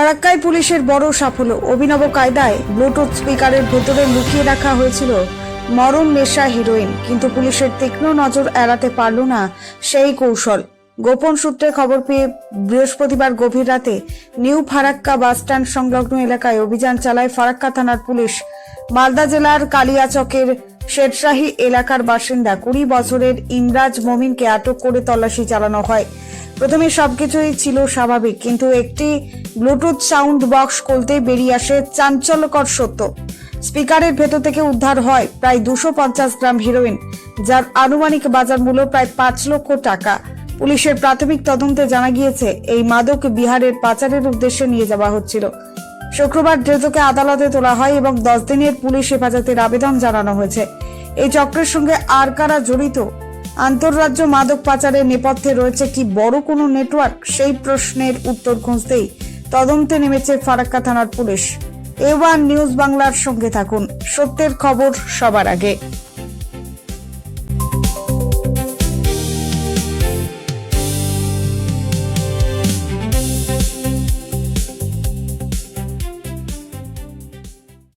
ফারাক্কায় পুলিশের বড় সাফল্য। অভিনব কায়দায় ব্লুটুথ স্পিকারের ভেতরে লুকিয়ে রাখা হয়েছিল মরণ নেশা হিরোইন, কিন্তু পুলিশের তীক্ষ্ণ নজর এড়াতে পারল না সেই কৌশল। গোপন সূত্রে খবর পেয়ে বৃহস্পতিবার গভীর রাতে নিউ ফারাক্কা বাসস্ট্যান্ড সংলগ্ন এলাকায় অভিযান চালায় ফারাক্কা থানার পুলিশ। মালদা জেলার কালিয়াচকের শেরশাহী এলাকার বাসিন্দা 20 বছরের ইমরাজ মমিনকে আটক করে তল্লাশি চালানো হয়। প্রথমে সবকিছুই ছিল স্বাভাবিক, কিন্তু একটি ব্লুটুথ সাউন্ড বক্স খুলতেই বেরিয়ে আসে চাঞ্চল্যকর সত্য। স্পিকারের ভেতর থেকে উদ্ধার হয় প্রায় 250 গ্রাম হিরোইন, যার আনুমানিক বাজার মূল্য প্রায় 5 লক্ষ টাকা। পুলিশের প্রাথমিক তদন্তে জানা গিয়েছে এই মাদক বিহারের পাচারের উদ্দেশ্যে নিয়ে যাওয়া হচ্ছিল। শুক্রবার ধৃতকে আদালতে তোলা হয় এবং 10 দিনের পুলিশ হেফাজতের আবেদন জানানো হয়েছে। এই চক্রের সঙ্গে আর কারা জড়িত? আন্তঃরাজ্য মাদক পাচারের নেপথ্যে রয়েছে কি বড় কোনো নেটওয়ার্ক? সেই প্রশ্নের উত্তর খুঁজতেই তদন্তে নেমেছে ফারাক্কা থানার পুলিশ। A1 নিউজ বাংলার সঙ্গে থাকুন, সত্যের খবর সবার আগে।